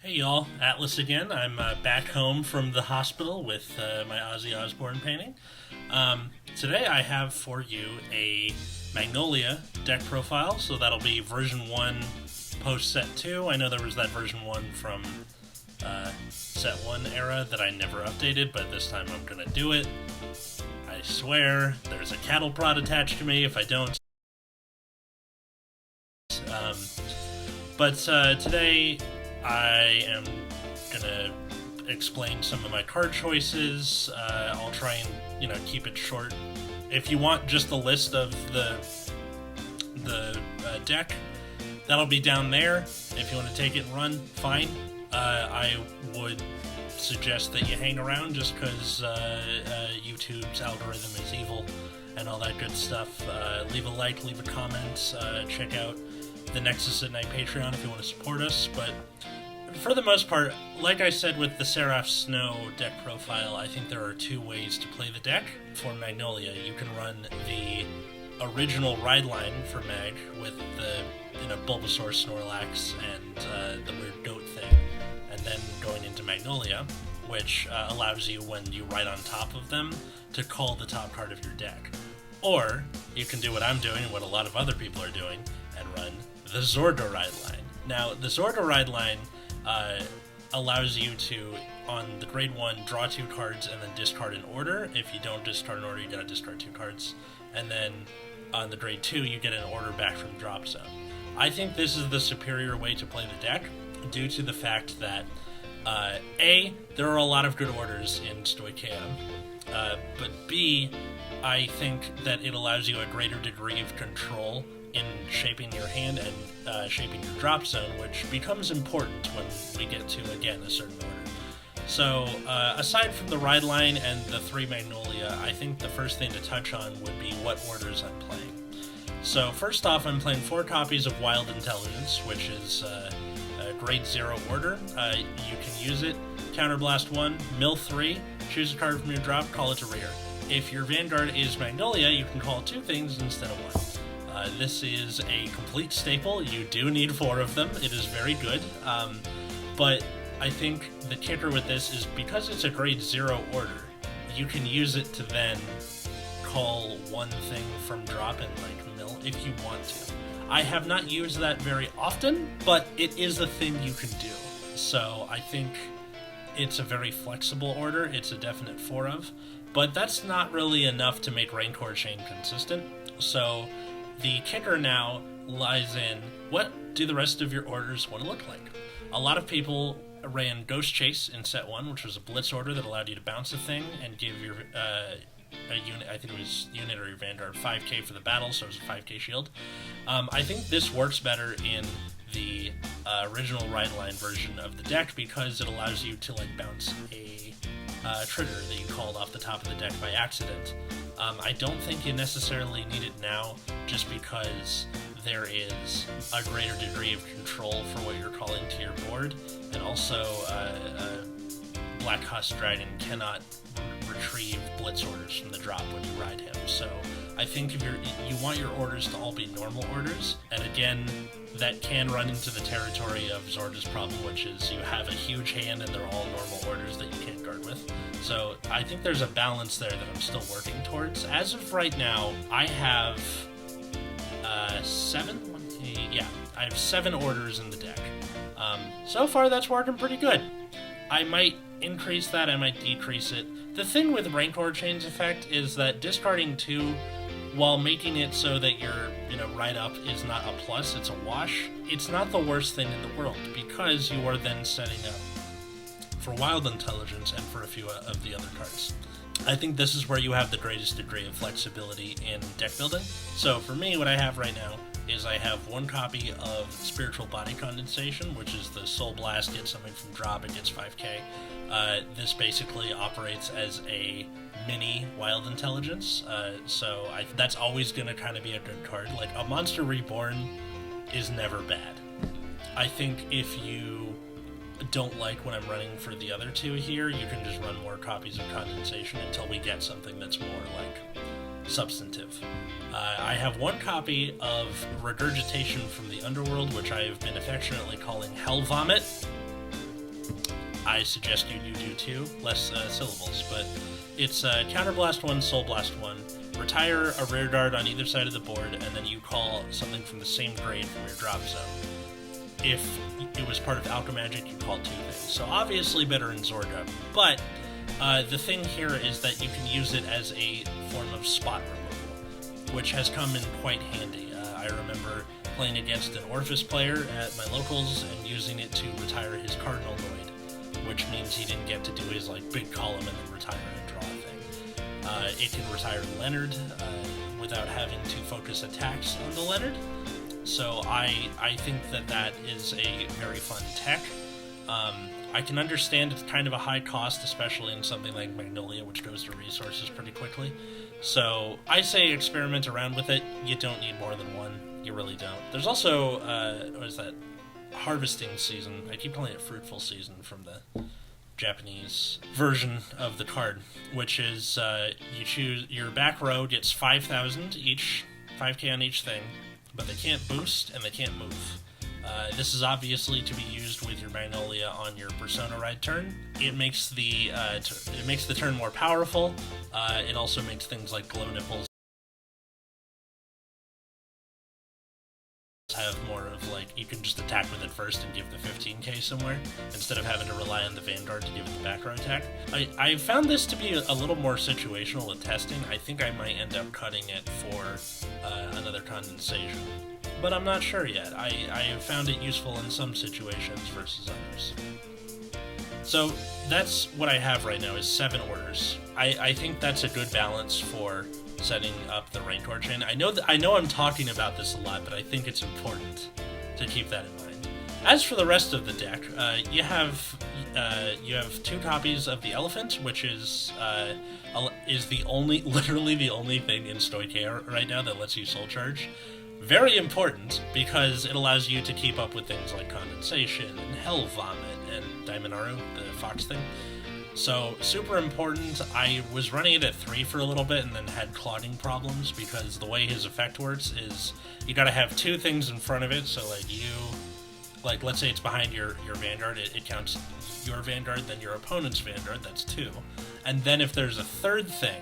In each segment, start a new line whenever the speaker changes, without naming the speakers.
Hey y'all, Atlas again. I'm back home from the hospital with my Ozzy Osbourne painting. Today I have for you a Magnolia deck profile, so that'll be version 1 post set 2. I know there was that version 1 from set 1 era that I never updated, but this time I'm gonna do it. I swear, there's a cattle prod attached to me if I don't. But today I am gonna explain some of my card choices. I'll try and keep it short. If you want just the list of the deck, that'll be down there. If you want to take it and run, fine. I would suggest that you hang around just because YouTube's algorithm is evil and all that good stuff. Leave a like, leave a comment, check out the Nexus at Night Patreon if you want to support us, but for the most part, like I said with the Seraph Snow deck profile, I think there are two ways to play the deck. For Magnolia, you can run the original ride line for Mag with the Bulbasaur, Snorlax, and the weird goat thing, and then going into Magnolia, which allows you, when you ride on top of them, to call the top card of your deck. Or you can do what I'm doing, and what a lot of other people are doing, and run the Zordo ride line. Now, the Zordo ride line allows you to, on the grade 1, draw 2 cards and then discard in order. If you don't discard in order, you gotta discard 2 cards. And then on the grade 2, you get an order back from drop zone. I think this is the superior way to play the deck, due to the fact that A, there are a lot of good orders in Stoicheia, but B, I think that it allows you a greater degree of control in shaping your hand and shaping your drop zone, which becomes important when we get to, again, a certain order. So, aside from the ride line and the 3 Magnolia, I think the first thing to touch on would be what orders I'm playing. So, first off, I'm playing 4 copies of Wild Intelligence, which is a grade 0 order. You can use it, Counterblast 1, mill 3, choose a card from your drop, call it to rear. If your Vanguard is Magnolia, you can call 2 things instead of 1. This is a complete staple. You do need 4 of them. It is very good. But I think the kicker with this is because it's a grade 0 order, you can use it to then call 1 thing from drop and mill if you want to. I have not used that very often, but it is a thing you can do. So I think it's a very flexible order. It's a definite 4 of. But that's not really enough to make Rancor Chain consistent. So the kicker now lies in, what do the rest of your orders want to look like? A lot of people ran Ghost Chase in set 1, which was a blitz order that allowed you to bounce a thing and give your a unit, I think it was unit or your Vanguard, 5k for the battle, so it was a 5k shield. I think this works better in the original ride line version of the deck because it allows you to bounce a trigger that you called off the top of the deck by accident. I don't think you necessarily need it now, just because there is a greater degree of control for what you're calling to your board, and also Black Husk Dragon cannot retrieve blitz orders from the drop when you ride him. So I think if you want your orders to all be normal orders, and again, that can run into the territory of Zorda's problem, which is you have a huge hand and they're all normal orders that you can't guard with. So I think there's a balance there that I'm still working towards. As of right now, I have 7? Yeah, I have 7 orders in the deck. So far, that's working pretty good. I might increase that, I might decrease it. The thing with Rancor Chain's effect is that discarding 2, while making it so that your ride up is not a plus, it's a wash, it's not the worst thing in the world, because you are then setting up for Wild Intelligence and for a few of the other cards. I think this is where you have the greatest degree of flexibility in deck building. So for me, what I have right now is I have 1 copy of Spiritual Body Condensation, which is the Soul Blast, get something from drop, it gets 5k. This basically operates as a mini Wild Intelligence, so that's always going to kind of be a good card. A Monster Reborn is never bad. I think if you don't like what I'm running for the other 2 here, you can just run more copies of Condensation until we get something that's more substantive. I have 1 copy of Regurgitation from the Underworld, which I have been affectionately calling Hell Vomit. I suggest you do too. Less syllables, but it's Counterblast 1, Soul Blast 1. Retire a rare dart on either side of the board, and then you call something from the same grade from your drop zone. If it was part of Alchemagic, you call 2 things. So obviously better in Zorga, but the thing here is that you can use it as a form of spot removal, which has come in quite handy. I remember playing against an Orphis player at my locals and using it to retire his Cardinal Noid, which means he didn't get to do his big column and then retire and draw a thing. It can retire Leonard without having to focus attacks on the Leonard. So I think that is a very fun tech. I can understand it's kind of a high cost, especially in something like Magnolia, which goes to resources pretty quickly. So I say experiment around with it. You don't need more than one. You really don't. There's also, what is that? Harvesting Season. I keep calling it Fruitful Season from the Japanese version of the card, which is you choose your back row gets 5,000 each, 5k on each thing, but they can't boost and they can't move. This is obviously to be used with your Magnolia on your Persona Ride turn. It makes the turn more powerful. It also makes things like Glow Nipples have more of you can just attack with it first and give the 15k somewhere, instead of having to rely on the Vanguard to give it the back row attack. I found this to be a little more situational with testing. I think I might end up cutting it for another condensation, but I'm not sure yet. I have found it useful in some situations versus others. So that's what I have right now, is 7 orders. I think that's a good balance for setting up the Rancor Chain. I know I'm talking about this a lot, but I think it's important to keep that in mind. As for the rest of the deck, you have 2 copies of the Elephant, which is literally the only thing in Stoichea right now that lets you Soul Charge. Very important, because it allows you to keep up with things like Condensation and Hell Vomit and Damainaru, the fox thing. So, super important. I was running it at 3 for a little bit and then had clogging problems, because the way his effect works is you gotta have 2 things in front of it. So let's say it's behind your Vanguard, it counts your Vanguard, then your opponent's Vanguard, that's 2. And then if there's a third thing,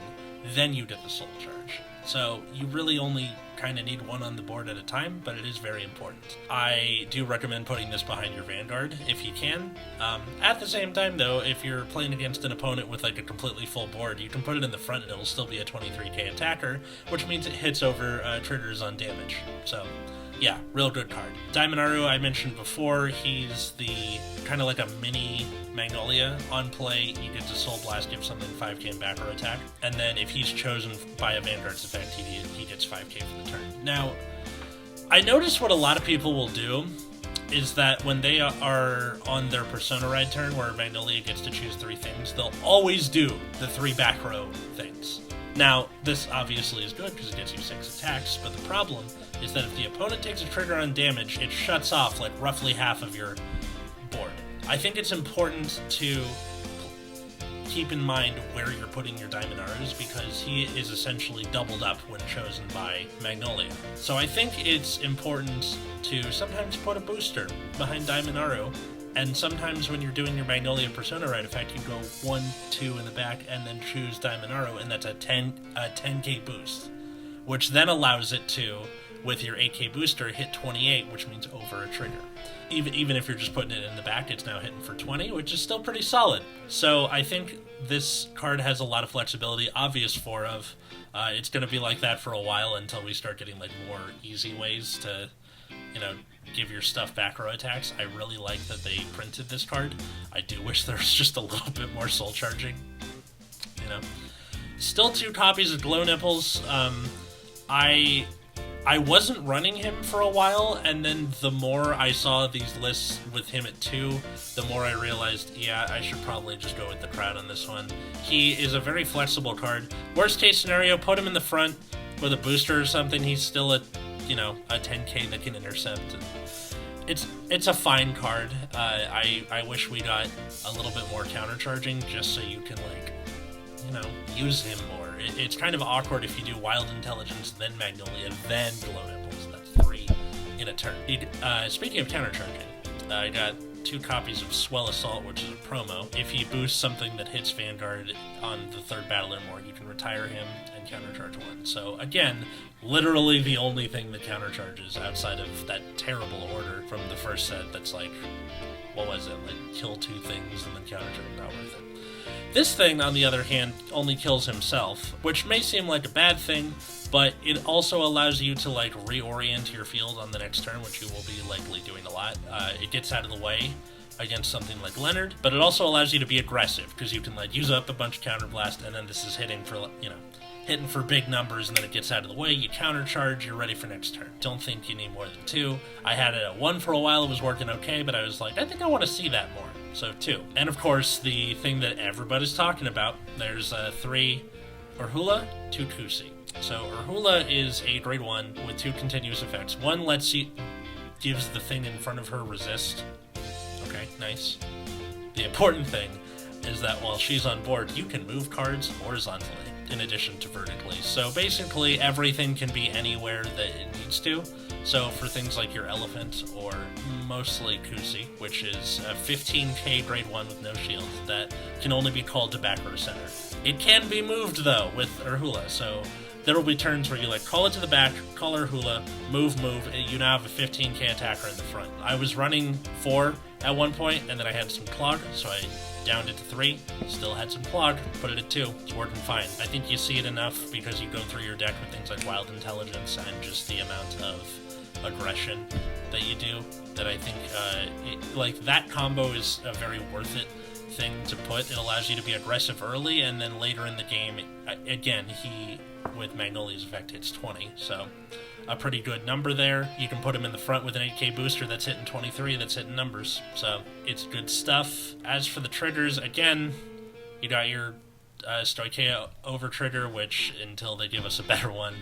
then you get the Soul Charge. So you really only kind of need 1 on the board at a time, but it is very important. I do recommend putting this behind your Vanguard if you can. At the same time, though, if you're playing against an opponent with a completely full board, you can put it in the front and it'll still be a 23k attacker, which means it hits over triggers on damage. So yeah, real good card. Damainaru, I mentioned before, he's the kind of like a mini Magnolia. On play, you get to Soul Blast, give something 5k in back row attack, and then if he's chosen by a Vanguard's effect, he gets 5k for the turn. Now, I notice what a lot of people will do is that when they are on their Persona Ride turn, where Magnolia gets to choose 3 things, they'll always do the 3 back row things. Now, this obviously is good because it gets you 6 attacks, but the problem is that if the opponent takes a trigger on damage, it shuts off roughly half of your board. I think it's important to keep in mind where you're putting your Damainarus, because he is essentially doubled up when chosen by Magnolia. So I think it's important to sometimes put a booster behind Damainaru, and sometimes when you're doing your Magnolia Persona Ride effect, you go 1, 2 in the back and then choose Damainaru, and that's a 10k boost, which then allows it to, with your 8k booster, hit 28, which means over a trigger. Even if you're just putting it in the back, it's now hitting for 20, which is still pretty solid. So I think this card has a lot of flexibility. Obvious 4 of. It's going to be like that for a while until we start getting more easy ways to, give your stuff back row attacks. I really like that they printed this card. I do wish there was just a little bit more soul charging. Still 2 copies of Glow Nipples. I wasn't running him for a while, and then the more I saw these lists with him at 2, the more I realized, yeah, I should probably just go with the crowd on this one. He is a very flexible card. Worst case scenario, put him in the front with a booster or something. He's still a 10k that can intercept. It's a fine card. I wish we got a little bit more countercharging, just so you can use him more. It's kind of awkward if you do Wild Intelligence, then Magnolia, then Glow Nipples. That's 3 in a turn. Speaking of countercharging, I got 2 copies of Swell Assault, which is a promo. If he boosts something that hits Vanguard on the 3rd battle or more, you can retire him and countercharge 1. So again, literally the only thing that countercharges outside of that terrible order from the first set that's like, what was it, like kill 2 things and then countercharge, not worth it. This thing, on the other hand, only kills himself, which may seem like a bad thing, but it also allows you to, like, reorient your field on the next turn, which you will be likely doing a lot. It gets out of the way against something like Leonard, but it also allows you to be aggressive, because you can, like, use up a bunch of counterblast, and then this is hitting for, you know, hitting for big numbers, and then it gets out of the way, you countercharge, you're ready for next turn. Don't think you need more than 2. I had it at 1 for a while, it was working okay, but I was like, I think I want to see that more. So 2. And of course, the thing that everybody's talking about, there's 3 Urjula, 2 Koocy. So Urjula is a grade 1 with 2 continuous effects. 1 gives the thing in front of her resist. Okay, nice. The important thing is that while she's on board, you can move cards horizontally in addition to vertically. So basically everything can be anywhere that it needs to. So for things like your Elephant, or mostly Koocy, which is a 15k grade 1 with no shield, that can only be called to back row center. It can be moved, though, with Urjula, so there will be turns where you, like, call it to the back, call Urjula, move, and you now have a 15k attacker in the front. I was running 4 at one point, and then I had some clog, so I downed it to 3, still had some clog, put it at 2, it's working fine. I think you see it enough because you go through your deck with things like Wild Intelligence and just the amount of aggression that you do, that I think, like, that combo is a very worth it thing to put. It allows you to be aggressive early, and then later in the game, again, he, with Magnolia's effect, hits 20, so a pretty good number there. You can put him in the front with an 8k booster that's hitting 23, that's hitting numbers, so it's good stuff. As for the triggers, again, you got your Stoicheia over trigger, which, until they give us a better one,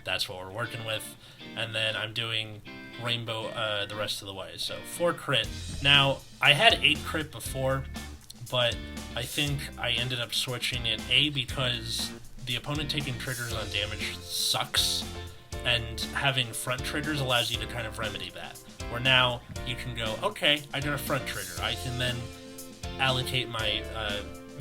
that's what we're working with. And then I'm doing Rainbow the rest of the way. So 4 crit. Now, I had 8 crit before, but I think I ended up switching it, A, because the opponent taking triggers on damage sucks, and having front triggers allows you to kind of remedy that. Where now you can go, okay, I got a front trigger. I can then allocate my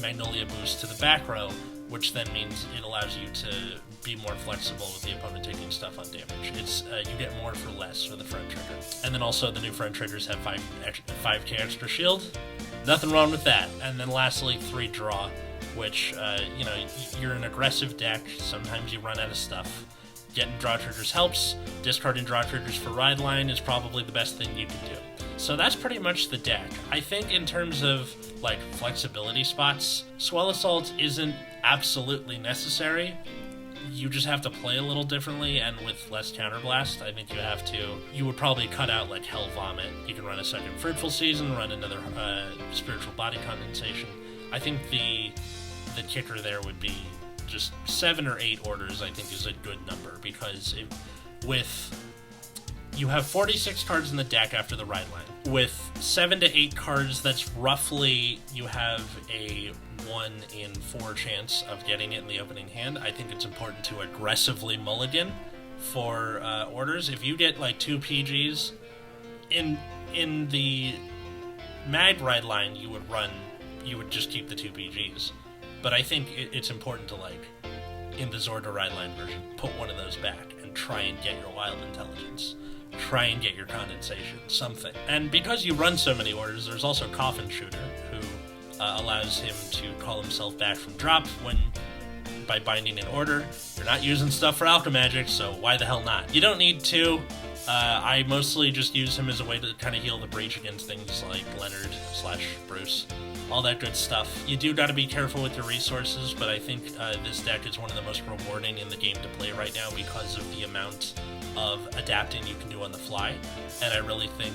Magnolia boost to the back row, which then means it allows you to be more flexible with the opponent taking stuff on damage. It's you get more for less with the front trigger. And then also the new front triggers have 5k extra shield. Nothing wrong with that. And then lastly, 3 draw, which, you know, you're an aggressive deck. Sometimes you run out of stuff. Getting draw triggers helps. Discarding draw triggers for ride line is probably the best thing you can do. So that's pretty much the deck. I think in terms of, like, flexibility spots, Swell Assault isn't absolutely necessary. You just have to play a little differently, and with less counterblast, I think you would probably cut out, like, Hell Vomit. You can run a second Fruitful Season, run another Spiritual Body Condensation. I think the kicker there would be just 7 or 8 orders, I think, is a good number, because you have 46 cards in the deck after the ride line. With 7 to 8 cards, that's roughly, you have a 1 in 4 chance of getting it in the opening hand. I think it's important to aggressively mulligan for orders. If you get, like, 2 PGs, in the mag ride line, you would just keep the 2 PGs. But I think it's important to, like, in the Zorda ride line version, put one of those back and try and get your Wild Intelligence. Try and get your Condensation, something. And because you run so many orders, there's also Coffin Shooter, who allows him to call himself back from drop by binding an order. You're not using stuff for Alchemagic, so why the hell not? You don't need to. I mostly just use him as a way to kind of heal the breach against things like Leonard/Bruce. All that good stuff. You do gotta be careful with your resources, but I think this deck is one of the most rewarding in the game to play right now because of the amount of adapting you can do on the fly, and I really think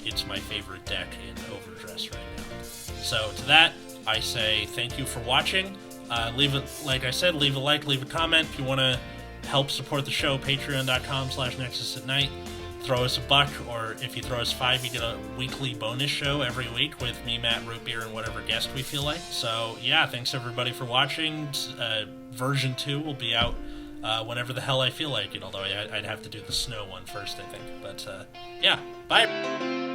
it's my favorite deck in Overdress right now. So to that, I say thank you for watching. Like I said, leave a like, leave a comment. If you want to help support the show, patreon.com/Nexus at night. Throw us $1, or if you throw us $5, you get a weekly bonus show every week with me, Matt, Root Beer, and whatever guest we feel like. So yeah, thanks everybody for watching. Version 2 will be out whenever the hell I feel like it, although I'd have to do the snow one first, I think. But yeah, bye!